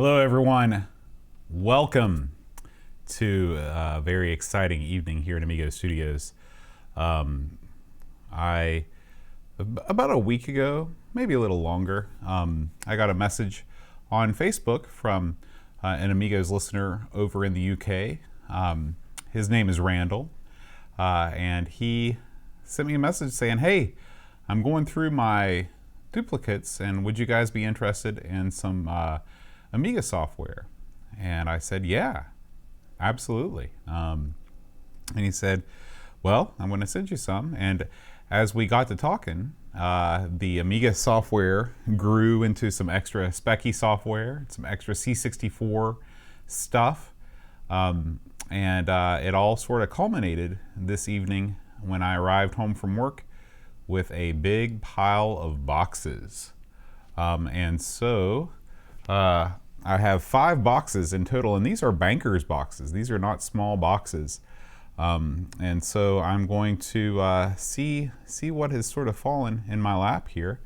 Hello everyone, welcome to a very exciting evening here at Amigos Studios. About a week ago, maybe a little longer, I got a message on Facebook from an Amigos listener over in the UK. His name is Randall, and he sent me a message saying, hey, I'm going through my duplicates and would you guys be interested in some Amiga software? And I said, yeah, absolutely. And he said, well, I'm going to send you some. And as we got to talking, the Amiga software grew into some extra specky software, some extra C64 stuff. And it all sort of culminated this evening when I arrived home from work with a big pile of boxes. And so I have 5 boxes in total, and these are bankers boxes. These are not small boxes. And so I'm going to see what has sort of fallen in my lap here.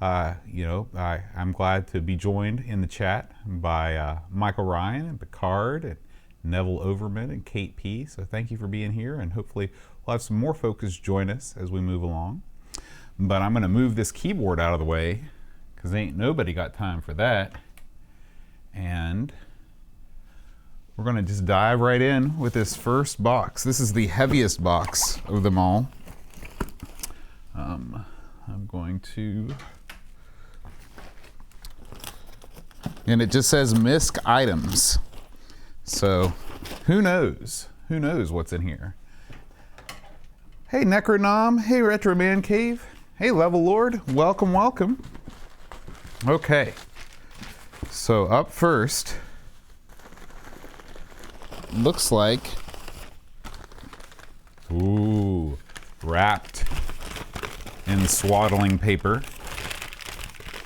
I'm glad to be joined in the chat by Michael Ryan and Picard and Neville Overman and Kate P. So thank you for being here, and hopefully we'll have some more folks join us as we move along. But I'm going to move this keyboard out of the way because ain't nobody got time for that. And we're going to just dive right in with this first box. This is the heaviest box of them all. I'm going to... And it just says MISC items. So who knows? Who knows what's in here? Hey Necronom, hey Retro Man Cave, hey Level Lord, welcome, welcome. Okay, so up first, looks like, ooh, wrapped in swaddling paper.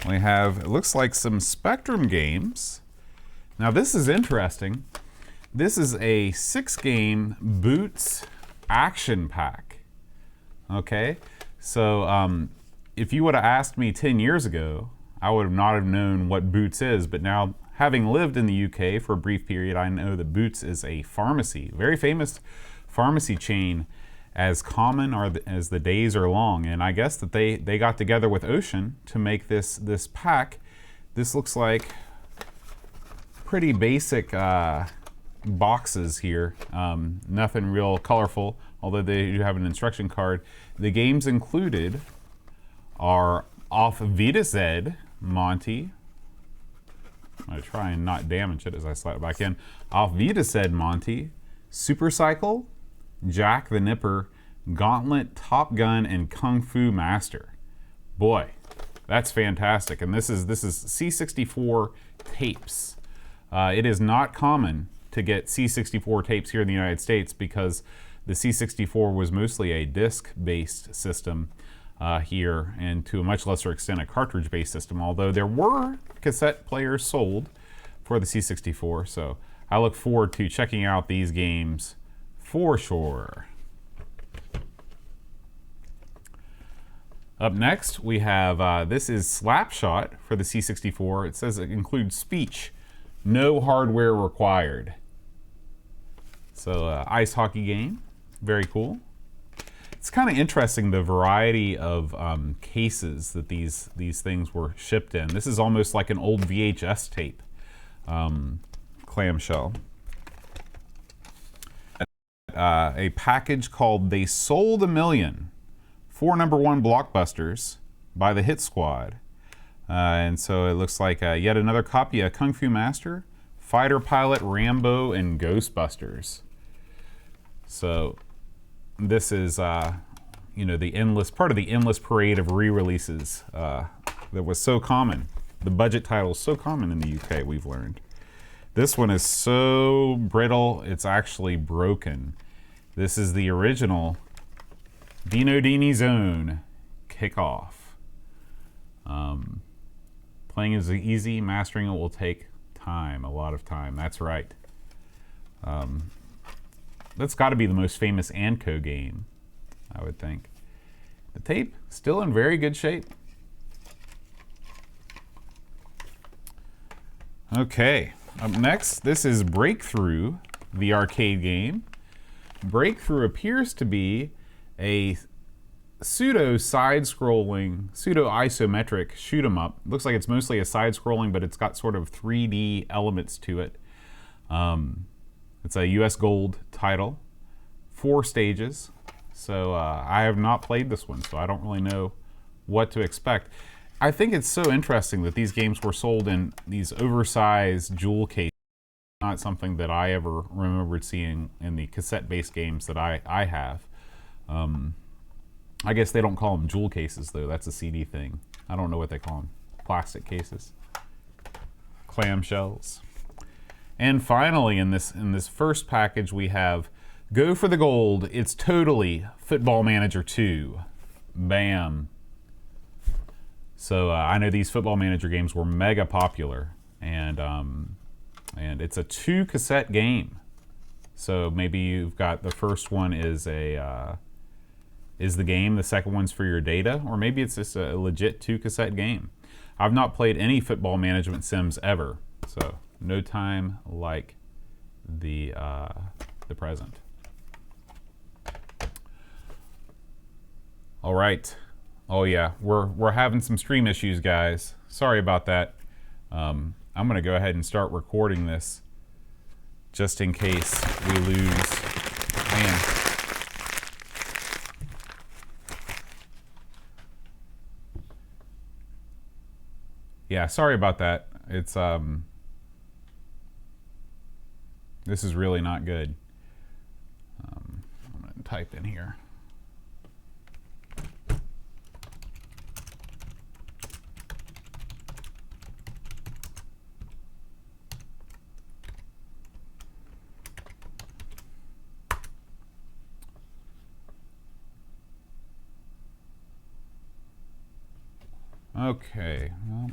We have, it looks like some Spectrum games. Now this is interesting. This is a 6-game Boots action pack. Okay, so if you would have asked me 10 years ago, I would have not have known what Boots is, but now having lived in the UK for a brief period, I know that Boots is a pharmacy, very famous pharmacy chain, as common as the days are long. And I guess that they got together with Ocean to make this pack. This looks like pretty basic boxes here, nothing real colorful, although they do have an instruction card. The games included are Off Vita Z, Monty. I'm going to try and not damage it as I slide it back in. Off Vita Z, Monty, Super Cycle, Jack the Nipper, Gauntlet, Top Gun, and Kung Fu Master. Boy, that's fantastic. And this is C64 tapes. It is not common to get C64 tapes here in the United States because the C64 was mostly a disc-based system here, and to a much lesser extent a cartridge-based system, although there were cassette players sold for the C64. So I look forward to checking out these games for sure. Up next we have, this is Slapshot for the C64. It says it includes speech, no hardware required. So ice hockey game, very cool. It's kind of interesting the variety of cases that these things were shipped in. This is almost like an old VHS tape clamshell. A package called They Sold a Million, 4 #1 blockbusters by the Hit Squad. And so it looks like yet another copy of Kung Fu Master, Fighter Pilot, Rambo, and Ghostbusters. So this is, the endless part of the endless parade of re-releases that was so common. The budget title is so common in the UK, we've learned. This one is so brittle, it's actually broken. This is the original Dino Dini Zone Kickoff. Playing is easy, mastering it will take time, a lot of time. That's right. That's got to be the most famous Anco game, I would think. The tape, still in very good shape. Okay, up next, this is Breakthrough, the arcade game. Breakthrough appears to be a pseudo side-scrolling, pseudo isometric shoot 'em up. Looks like it's mostly a side-scrolling, but it's got sort of 3D elements to it. It's a US Gold title, 4 stages. So I have not played this one, so I don't really know what to expect. I think it's so interesting that these games were sold in these oversized jewel cases. Not something that I ever remembered seeing in the cassette-based games that I have. I guess they don't call them jewel cases, though. That's a CD thing. I don't know what they call them. Plastic cases. Clamshells. And finally, in this first package, we have Go for the Gold. It's totally Football Manager 2. Bam. So I know these Football Manager games were mega popular, and it's a 2 cassette game. So maybe you've got the first one is the game, the second one's for your data, or maybe it's just a legit 2 cassette game. I've not played any football management sims ever, so no time like the present. All right. Oh yeah, we're having some stream issues, guys. Sorry about that. I'm gonna go ahead and start recording this just in case we lose. Man. Yeah, sorry about that. It's this is really not good. I'm gonna type in here. Okay, well,